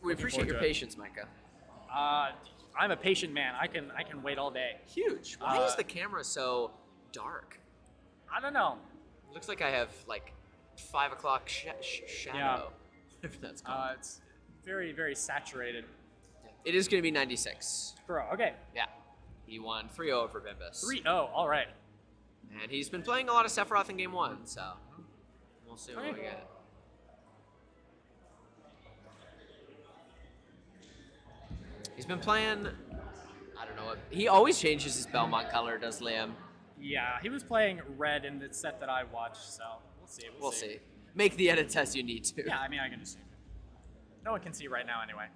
We appreciate your patience, Micah. I'm a patient man. I can wait all day. Huge. Why is the camera so dark? I don't know. Looks like I have like 5 o'clock shadow. If that's called. It's very, very saturated. It is going to be 96. Bro, okay. Yeah. He won 3-0 over Bimbus. 3-0, all right. And he's been playing a lot of Sephiroth in game 1, so we'll see what we get. He's been playing, I don't know, he always changes his Belmont color, does Liam? Yeah, he was playing red in the set that I watched, so we'll see. We'll see. Make the edits as you need to. Yeah, I mean, I can just see. No one can see right now anyway.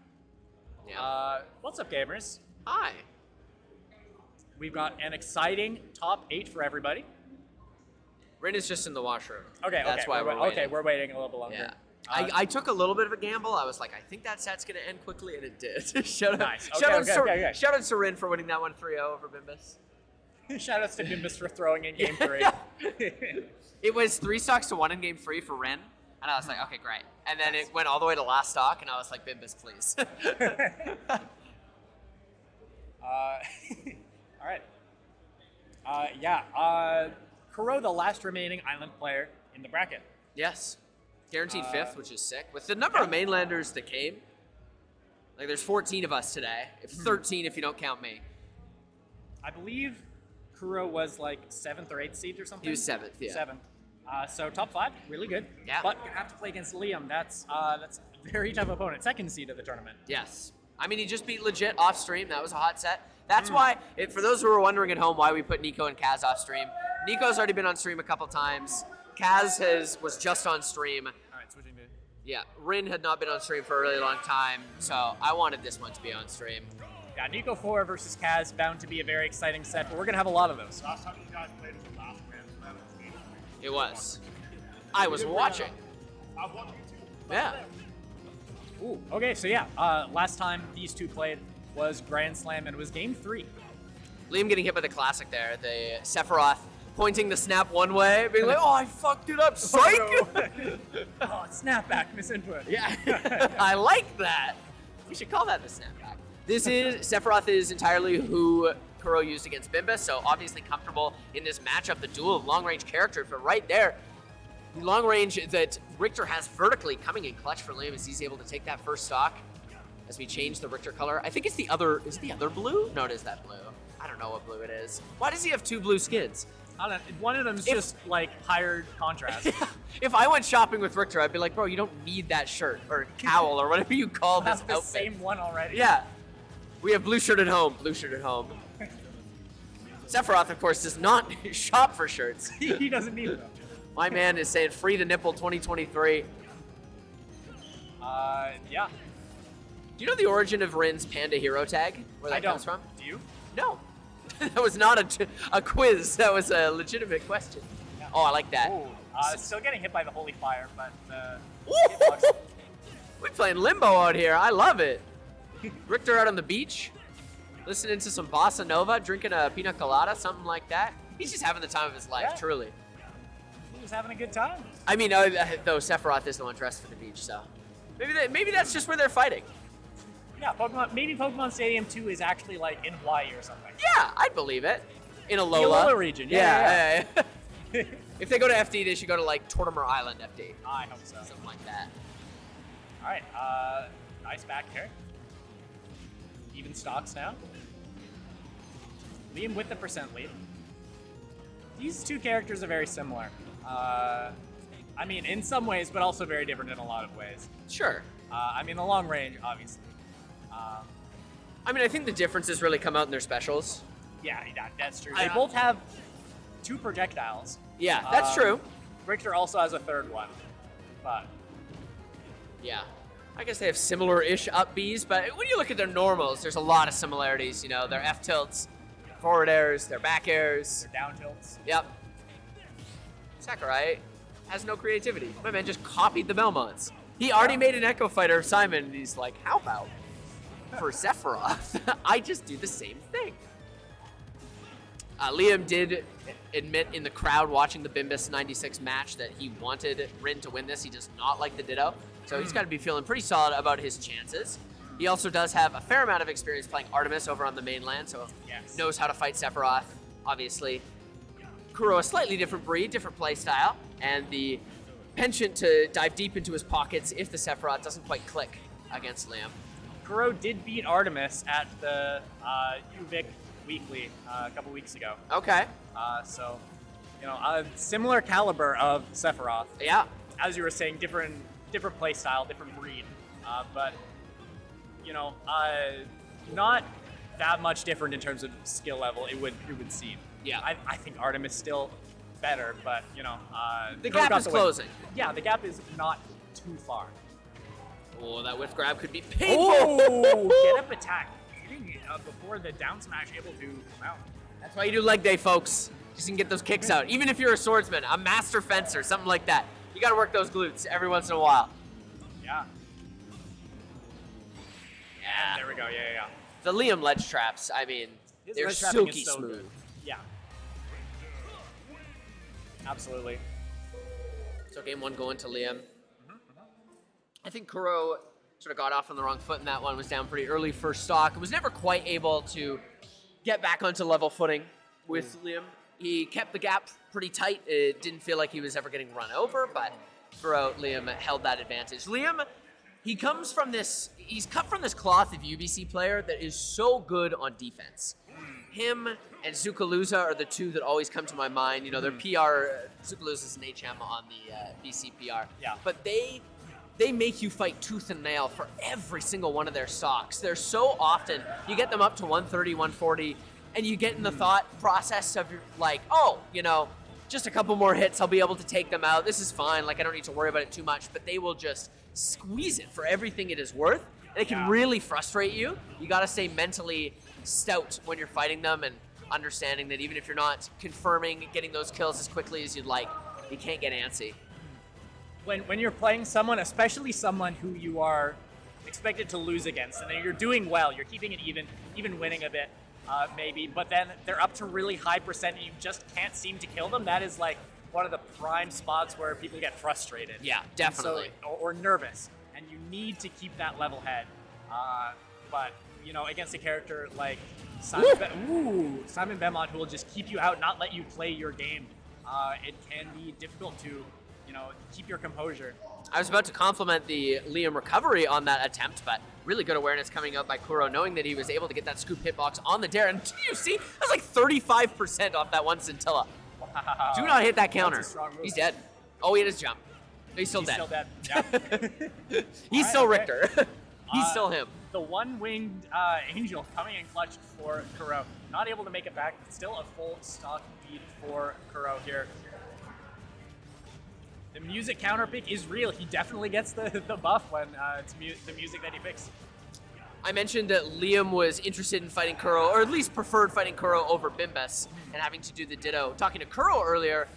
Yeah. What's up, gamers? Hi. We've got an exciting top 8 for everybody. Rin is just in the washroom. Okay, That's why we're waiting. Okay, we're waiting a little bit longer. Yeah. I took a little bit of a gamble. I was like, I think that set's going to end quickly, and it did. Shout out to Rin for winning that one 3-0 over Bimbus. Shoutouts to Bimbus for throwing in game 3. It was 3 stocks to 1 in game 3 for Rin, and I was like, okay, great. And then it went all the way to last stock, and I was like, Bimbus, please. All right. Kuro, the last remaining island player in the bracket. Yes. Guaranteed 5th, which is sick. With the number of mainlanders that came, like there's 14 of us today. 13 if you don't count me. I believe Kuro was like 7th or 8th seed or something. He was 7th, yeah. 7th. So top 5, really good. Yeah. But you have to play against Liam. That's a very tough opponent. 2nd seed of the tournament. Yes. I mean, he just beat legit off stream. That was a hot set. That's why, for those who are wondering at home why we put Nico and Kaz off stream, Nico's already been on stream a couple times. Kaz was just on stream. All right, switching to... Yeah, Rin had not been on stream for a really long time, so I wanted this one to be on stream. Yeah, Nico 4 versus Kaz, bound to be a very exciting set, but we're going to have a lot of those. Last time you guys played was the last round, so that was game. It was. I was watching. I've watched you too. Yeah. Ooh, okay, so yeah, last time these two played was Grand Slam, and it was game 3. Liam getting hit by the classic there, the Sephiroth pointing the snap one way, being like, oh, I fucked it up, psych! Oh, snapback, misinput. Yeah, I like that. We should call that the snapback. Sephiroth is entirely who Kuro used against Bimbus, so obviously comfortable in this matchup, the duel of long-range characters, but right there, the long range that Richter has vertically coming in clutch for Liam as he's able to take that first stock as we change the Richter color. I think it's the other, is it the other blue? No, it is that blue. I don't know what blue it is. Why does he have 2 blue skins? I don't know, one of them's just like hired contrast. If I went shopping with Richter, I'd be like, bro, you don't need that shirt or cowl or whatever you call this the outfit. same one already. Yeah. We have blue shirt at home, blue shirt at home. Sephiroth, of course, does not shop for shirts. He doesn't need them. My man is saying free the nipple 2023. Yeah. Do you know the origin of Rin's Panda Hero tag? Where that comes from? Do you? No. That was not a quiz. That was a legitimate question. Yeah. Oh, I like that. Ooh, still getting hit by the holy fire, but we're playing limbo out here. I love it. Richter out on the beach, listening to some bossa nova, drinking a pina colada, something like that. He's just having the time of his life, truly. He was having a good time. I mean, though Sephiroth is the one dressed for the beach, so maybe that's just where they're fighting. Yeah, maybe Pokemon Stadium 2 is actually like in Hawaii or something. Yeah, I'd believe it. In The Alola region, yeah. If they go to FD, they should go to like Tortimer Island FD. I hope so. Something like that. All right, nice back here. Even stocks now. Liam with the percent lead. These two characters are very similar. I mean, in some ways, but also very different in a lot of ways. Sure. I mean, the long range, obviously. I mean, I think the differences really come out in their specials. Yeah, that's true. They both have 2 projectiles. Yeah, that's true. Richter also has a 3rd one, but... Yeah. I guess they have similar-ish up Bs, but when you look at their normals, there's a lot of similarities. You know, their F tilts, forward airs, their back airs. Their down tilts. Yep. Sakurai has no creativity. My man just copied the Belmonts. He already made an Echo Fighter of Simon, and he's like, how about for Sephiroth, I just do the same thing. Liam did admit in the crowd watching the Bimbus 96 match that he wanted Rin to win this. He does not like the Ditto. So he's got to be feeling pretty solid about his chances. He also does have a fair amount of experience playing Artemis over on the mainland, so knows how to fight Sephiroth, obviously. Kuro, a slightly different breed, different play style, and the penchant to dive deep into his pockets if the Sephiroth doesn't quite click against Liam. Kuro did beat Artemis at the UVic Weekly a couple weeks ago. Okay. So, a similar caliber of Sephiroth. Yeah. As you were saying, different play style, different breed, but not that much different in terms of skill level. It would seem. Yeah. I think Artemis still better, but the Kuro gap got is the win. closing. Yeah, the gap is not too far. Oh, that whiff grab could be painful. Oh, get up attack. Hitting before the down smash able to come out. That's why you do leg day, folks. Just can get those kicks out. Even if you're a swordsman, a master fencer, something like that. You gotta work those glutes every once in a while. Yeah. Yeah. There we go. Yeah. The Liam ledge traps, I mean, His they're ledge trapping silky is so smooth. good. Yeah. Absolutely. So game one going to Liam. I think Kuro sort of got off on the wrong foot in that one, was down pretty early first stock, was never quite able to get back onto level footing with Liam. He kept the gap pretty tight. It didn't feel like he was ever getting run over, but throughout Liam held that advantage. Liam, he's cut from this cloth of UBC player that is so good on defense. Him and Zukaluza are the two that always come to my mind. Their PR, Zukaluza's an HM on the BC PR. Yeah. But they make you fight tooth and nail for every single one of their stocks. They're so often, you get them up to 130, 140, and you get in the thought process of like, just a couple more hits, I'll be able to take them out. This is fine, I don't need to worry about it too much, but they will just squeeze it for everything it is worth. And it can really frustrate you. You gotta stay mentally stout when you're fighting them and understanding that even if you're not confirming getting those kills as quickly as you'd like, you can't get antsy. When you're playing someone, especially someone who you are expected to lose against, and then you're doing well, you're keeping it even winning a bit, maybe, but then they're up to really high percent and you just can't seem to kill them, that is one of the prime spots where people get frustrated. Yeah, definitely. Or nervous, and you need to keep that level head. But, against a character like Simon Beaumont, who will just keep you out, not let you play your game, it can be difficult to keep your composure. I was about to compliment the Liam recovery on that attempt, but really good awareness coming out by Kuro, knowing that he was able to get that scoop hitbox on the dare. And do you see? That's 35% off that one scintilla. Wow. Do not hit that counter. That's a strong move. He's dead. Oh, he hit his jump. He's still dead. Still dead. Yeah. He's still Richter. He's still him. The one-winged angel coming in clutch for Kuro. Not able to make it back. Still a full stock lead for Kuro here. The music counter pick is real. He definitely gets the buff when it's the music that he picks. I mentioned that Liam was interested in fighting Kuro, or at least preferred fighting Kuro over Bimbus and having to do the ditto. Talking to Kuro earlier,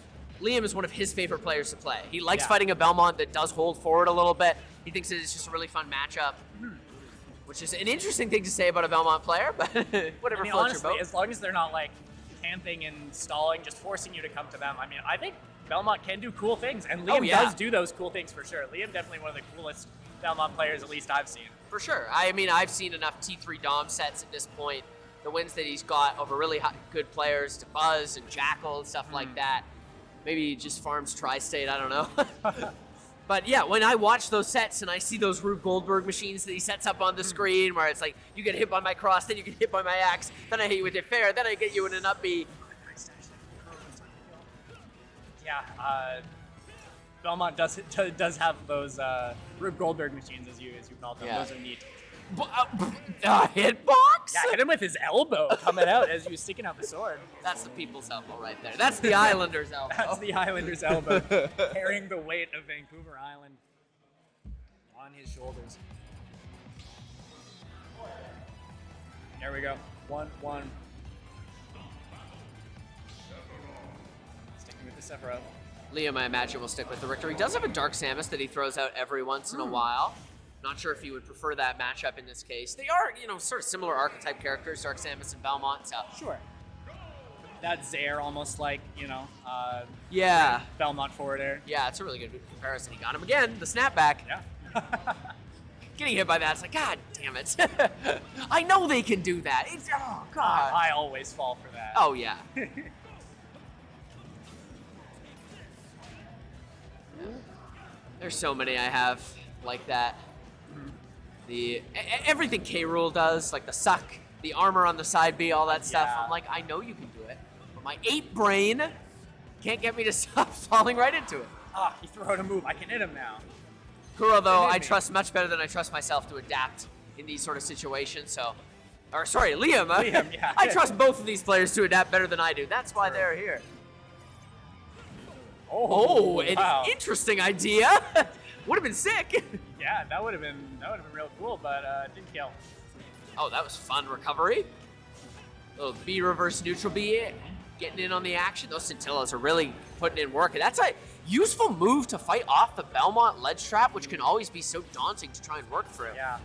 Liam is one of his favorite players to play. He likes fighting a Belmont that does hold forward a little bit. He thinks that it's just a really fun matchup, which is an interesting thing to say about a Belmont player, but whatever floats honestly, your boat. as long as they're not camping and stalling, just forcing you to come to them. I think Belmont can do cool things, and Liam does do those cool things for sure. Liam definitely one of the coolest Belmont players, at least I've seen. For sure. I've seen enough T3 Dom sets at this point. The wins that he's got over really good players to Buzz and Jackal and stuff like that. Maybe he just farms Tri-State, I don't know. But yeah, when I watch those sets and I see those Rube Goldberg machines that he sets up on the screen where it's like, you get hit by my cross, then you get hit by my axe, then I hit you with your fair, then I get you in an up B. Yeah, Belmont does have those Rube Goldberg machines, as you call them. Yeah. Those are neat. Hitbox? Yeah, hit him with his elbow coming out as you were sticking out the sword. That's the people's elbow right there. That's the Islanders' elbow. That's the Islanders' elbow, carrying the weight of Vancouver Island on his shoulders. There we go. 1-1. Sticking with the Sephiroth. Liam, I imagine, will stick with the Richter. He does have a Dark Samus that he throws out every once in a while. Not sure if he would prefer that matchup in this case. They are, sort of similar archetype characters, Dark Samus and Belmont. So. Sure. That Zaire almost yeah. Belmont forward air. Yeah, it's a really good comparison. He got him again, the snapback. Yeah. Getting hit by that's like, God damn it. I know they can do that. It's, oh, God. I always fall for that. Oh, yeah. There's so many I have like that. Everything K. Rool does, like the suck, the armor on the side B, all that stuff. Yeah. I'm like, I know you can do it, but my 8 brain can't get me to stop falling right into it. Ah, he threw out a move. I can hit him now. Kuro, though, Hit I me. trust much better than I trust myself to adapt in these sort of situations. So, or sorry, Liam. Liam, yeah. I trust both of these players to adapt better than I do. That's why they're here. Oh, an wow. interesting idea. Would have been sick. Yeah, that would have been real cool, but didn't kill. Oh, that was fun recovery. Little B reverse neutral B, getting in on the action. Those Scintillas are really putting in work. And that's a useful move to fight off the Belmont ledge trap, which can always be so daunting to try and work through. Yeah.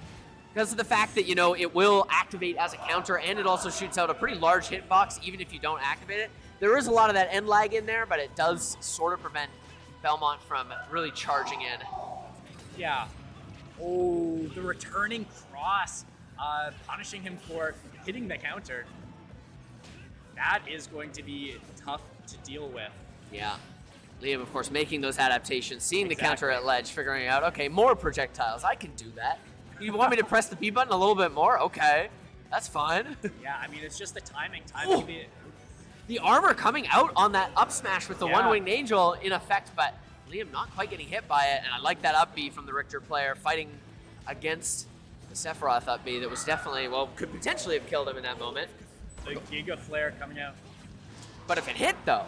Because of the fact that, you know, it will activate as a counter and it also shoots out a pretty large hitbox even if you don't activate it. There is a lot of that end lag in there, but it does sort of prevent Belmont from really charging in. Yeah. Oh, the returning cross, punishing him for hitting the counter. That is going to be tough to deal with. Yeah. Liam, of course, making those adaptations, seeing the Exactly. counter at ledge, figuring out, okay, more projectiles. I can do that. You want me to press the B button a little bit more? Okay. That's fine. Yeah, I mean, it's just the timing. Ooh. The armor coming out on that up smash with the Yeah. one-winged angel in effect, but Liam not quite getting hit by it, and I like that up B from the Richter player fighting against the Sephiroth up B that was definitely, well, could potentially have killed him in that moment. The Giga Flare coming out. But if it hit, though,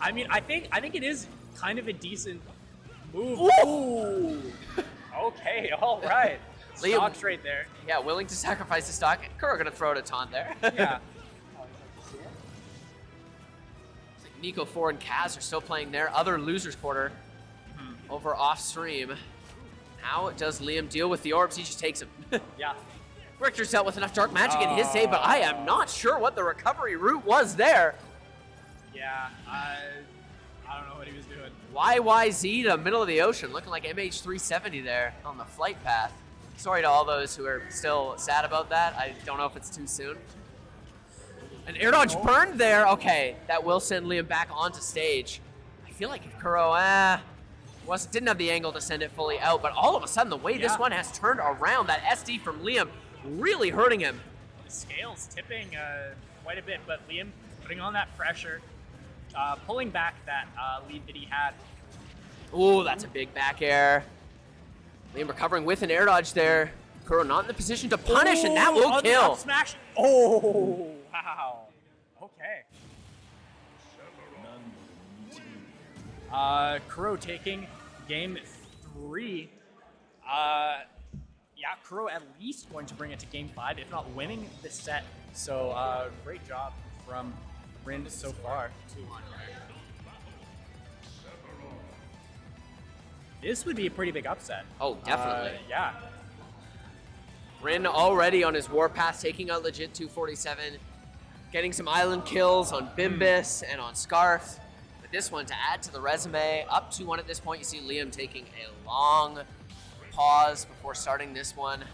I mean, I think it is kind of a decent move. Ooh. Okay, all right. Liam- Stocks right there. yeah, willing to sacrifice the stock. Kuro gonna throw it a taunt there. Yeah. It's like Nico 4 and Kaz are still playing their other losers quarter over off stream. How does Liam deal with the orbs? He just takes them. Yeah. Richter's dealt with enough dark magic in his day, but I am not sure what the recovery route was there. Yeah. I don't know what he was doing. YYZ to middle of the ocean, looking like MH370 there on the flight path. Sorry to all those who are still sad about that. I don't know if it's too soon. An air dodge burned there. Okay, that will send Liam back onto stage. I feel like if Kuro didn't have the angle to send it fully out, but all of a sudden the way this Yeah. one has turned around, that SD from Liam really hurting him. The scales tipping quite a bit, but Liam putting on that pressure, pulling back that lead that he had. Ooh, that's a big back air. Liam recovering with an air dodge there. Kuro not in the position to punish, and that will on the kill. up smash. Oh, wow. Okay. Kuro taking game 3. Yeah, Kuro at least going to bring it to game 5, if not winning this set. So great job from Rin so far. This would be a pretty big upset. Oh, definitely. Yeah. Rin already on his warpath, taking out legit 247, getting some island kills on Bimbus and on Scarf. But this one to add to the resume, up 2-1 at this point. You see Liam taking a long pause before starting this one.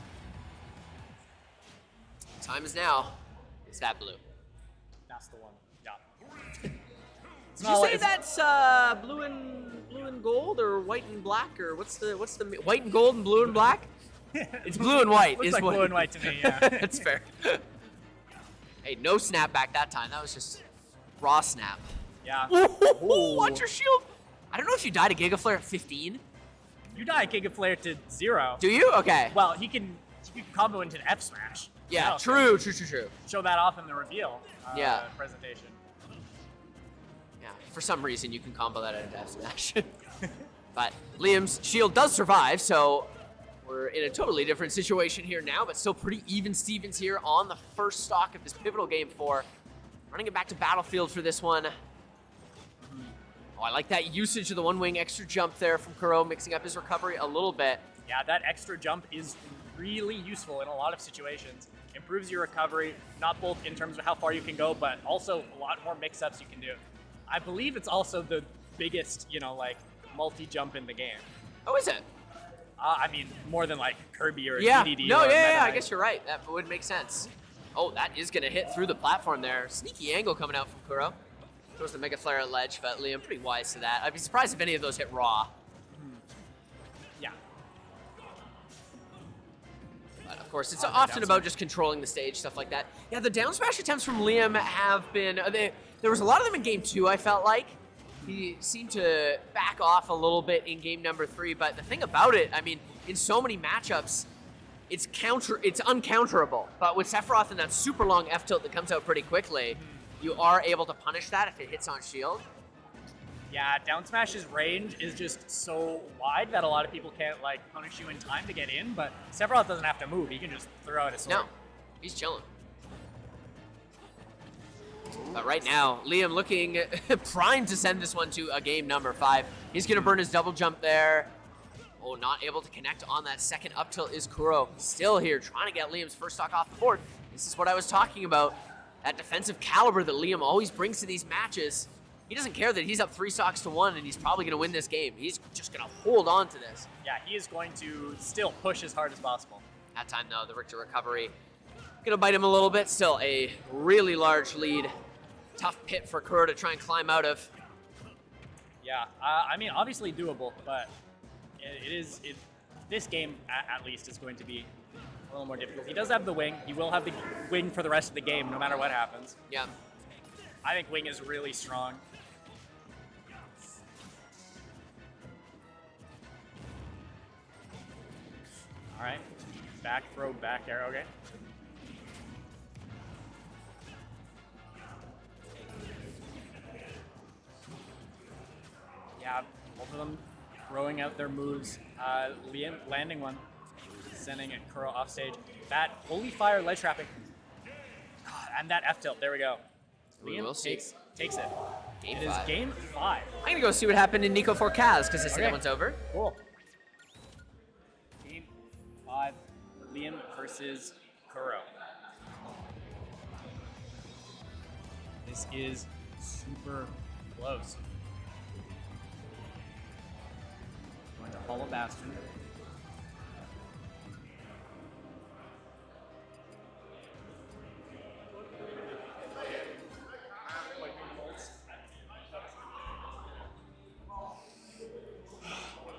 Time is now. It's that blue. That's the one. Yeah. Did you say that's blue and gold or white and black, or what's the white and gold and blue and black? It's blue and white. Looks is like what, blue and white to me, yeah. That's fair. Hey, no snapback that time. That was just raw snap. Yeah. Ooh, watch your shield. I don't know if you died a Giga Flare at 15. You die Giga Flare to 0. Do you? Okay. Well, he can combo into an F smash. Yeah, That'll true. Show that off in the reveal Yeah. presentation. Yeah, for some reason you can combo that at a Death Smash. But Liam's shield does survive, so we're in a totally different situation here now, but still pretty even Stevens here on the first stock of this pivotal game 4. Running it back to Battlefield for this one. Oh, I like that usage of the one-wing extra jump there from Kuro, mixing up his recovery a little bit. Yeah, that extra jump is really useful in a lot of situations. Improves your recovery, not both in terms of how far you can go, but also a lot more mix-ups you can do. I believe it's also the biggest, like, multi-jump in the game. Oh, is it? I mean, more than like Kirby or Yeah, DDD. no, or yeah, Meta I guess you're right. That would make sense. Oh, that is going to hit through the platform there. Sneaky angle coming out from Kuro. Throws the Mega Flare at ledge, but Liam pretty wise to that. I'd be surprised if any of those hit raw. Yeah. But of course, it's often about just controlling the stage, stuff like that. Yeah, the down smash attempts from Liam have been... there was a lot of them in game 2, I felt like. He seemed to back off a little bit in game number 3, but the thing about it, I mean, in so many matchups, it's uncounterable. But with Sephiroth and that super long F tilt that comes out pretty quickly, you are able to punish that if it hits on shield. Yeah, down smash's range is just so wide that a lot of people can't like punish you in time to get in, but Sephiroth doesn't have to move. He can just throw out a sword. No, he's chilling. But right now, Liam looking primed to send this one to a game number 5. He's going to burn his double jump there. Oh, not able to connect on that second up tilt is Kuro. Still here, trying to get Liam's first stock off the board. This is what I was talking about. That defensive caliber that Liam always brings to these matches. He doesn't care that he's up 3 stocks to 1 and he's probably going to win this game. He's just going to hold on to this. Yeah, he is going to still push as hard as possible. That time, though, the Richter recovery going to bite him a little bit. Still a really large lead. Tough pit for Kuro to try and climb out of. Yeah, I mean, obviously doable, but this game, at least, is going to be a little more difficult. He does have the wing. He will have the wing for the rest of the game, no matter what happens. Yeah. I think wing is really strong. All right, back throw, back air, okay. Yeah, both of them throwing out their moves. Liam landing one, sending it Kuro off stage. That holy fire ledge trapping. And that F tilt, there we go. We will see. Takes it. Game It is 5. game 5. I'm going to go see what happened in Nico 4 Kaz because I see that one's over. Cool. Game 5, Liam versus Kuro. This is super close. Going to Hollow Bastion.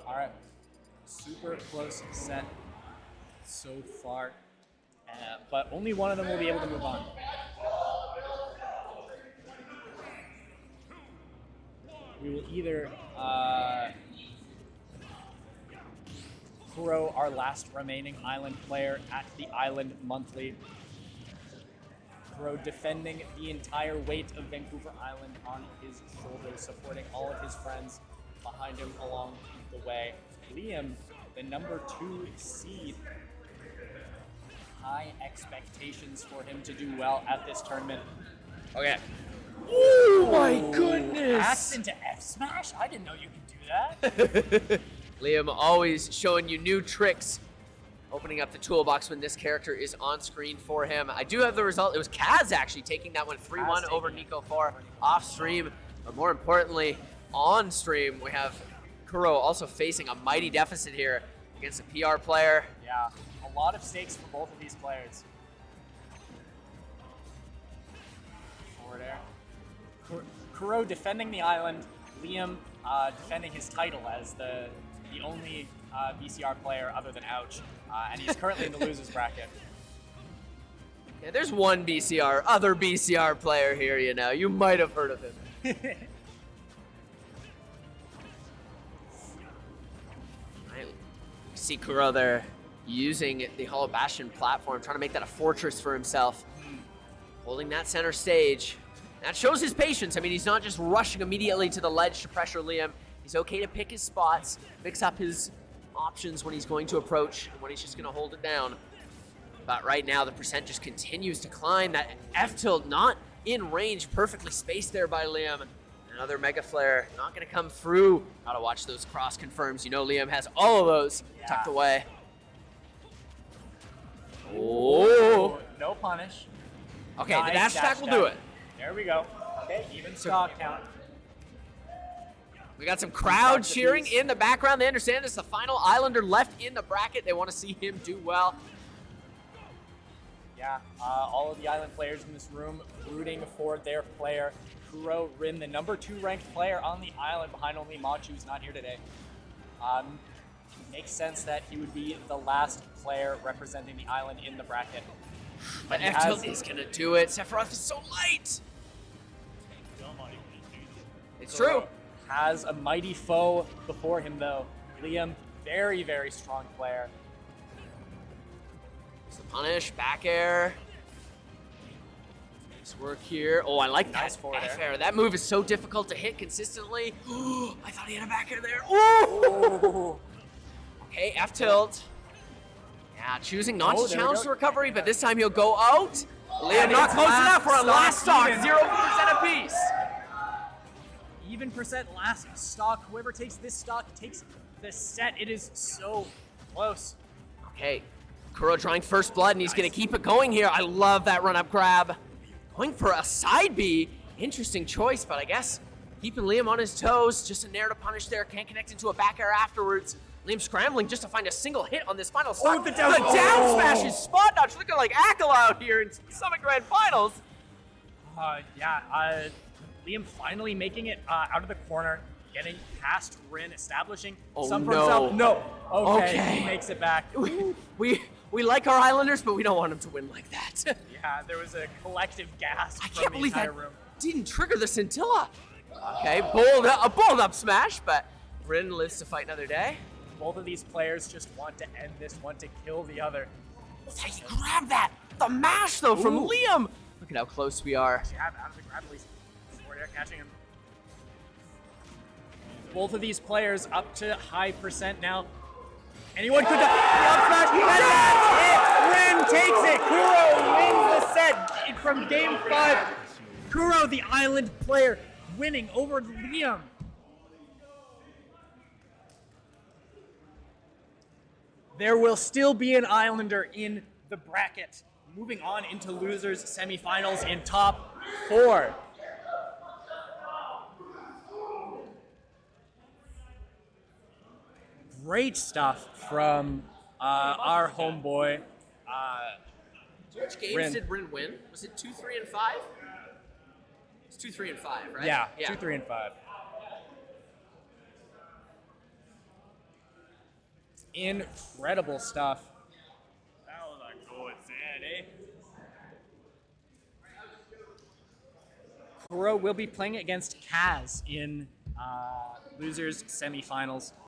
All right, super close set so far, but only one of them will be able to move on. We will either Kuro, our last remaining island player at the Island Monthly. Kuro defending the entire weight of Vancouver Island on his shoulders, supporting all of his friends behind him along the way. Liam, the number 2 seed. High expectations for him to do well at this tournament. Okay. Oh my goodness! Axe into F smash? I didn't know you could do that. Liam always showing you new tricks. Opening up the toolbox when this character is on screen for him. I do have the result. It was Kaz actually taking that one 3-1 over Nico 4 off stream. But more importantly, on stream, we have Kuro also facing a mighty deficit here against a PR player. Yeah, a lot of stakes for both of these players. Forward air. Kuro defending the island, Liam defending his title as the only BCR player other than Ouch, and he's currently in the losers bracket. Yeah, there's one other BCR player here, you know. You might have heard of him. See Kuro there using the Hollow Bastion platform, trying to make that a fortress for himself. Holding that center stage. That shows his patience. I mean, he's not just rushing immediately to the ledge to pressure Liam. He's okay to pick his spots, mix up his options when he's going to approach and when he's just going to hold it down. But right now, the percent just continues to climb. That F-tilt not in range, perfectly spaced there by Liam. Another Mega Flare not going to come through. Gotta watch those cross confirms. You know Liam has all of those tucked away. Oh! No punish. Okay, Nice the dash attack will do it. There we go. Okay, even stock count. We got some crowd Starts the cheering piece. in the background. They understand this is the final Islander left in the bracket. They want to see him do well. Yeah, all of the Island players in this room rooting for their player. Kuro Rin, the number 2 ranked player on the island behind only Machu, who's not here today. Makes sense that he would be the last player representing the island in the bracket. But he F has- Tilt is going to do it. Sephiroth is so light. It's true. Has a mighty foe before him, though. Liam, very, very strong player. It's the punish, back air. Nice work here. Oh, I like Nice that forward F air. air. That move is so difficult to hit consistently. I thought he had a back air there. Oh! Okay, F tilt. Yeah, choosing not Oh, to there we challenge go. the recovery, but this time he'll go out. Liam And not it's close enough for a stock last stock. even. 0% apiece. Even percent last stock. Whoever takes this stock takes the set. It is so close. Okay, Kuro drawing first blood, and he's going to keep it going here. I love that run-up grab. Going for a side B. Interesting choice, but I guess keeping Liam on his toes. Just a nair to punish there. Can't connect into a back air afterwards. Liam scrambling just to find a single hit on this final stock. the down- smash is spot dodge. Looking like Akala out here in Summit Grand Finals. Liam finally making it out of the corner, getting past Rin, establishing Oh, some for no. himself. No. Okay, Okay. he makes it back. We like our Islanders, but we don't want them to win like that. Yeah, there was a collective gasp I from can't the believe entire that room. didn't trigger the scintilla. Okay, a bold up smash, but Rin lives to fight another day. Both of these players just want to end this, want to kill the other. Hey, grab that! The mash, though, from Ooh. Liam! Look at how close we are. Jab out of the grab, at least. Forward air catching him. Both of these players up to high percent now. Anyone could the up smash, and that's it! Rin takes it! Kuro wins the set from game 5. Kuro, the island player, winning over Liam. There will still be an Islander in the bracket. Moving on into losers semifinals in top 4. Great stuff from our homeboy. Which games Rin. did Rin win? Was it 2, 3, and 5? It's 2, 3, and 5, right? Yeah, 2, 3, and 5. Incredible stuff. That was a good set, eh? Kuro will be playing against Kaz in losers semifinals.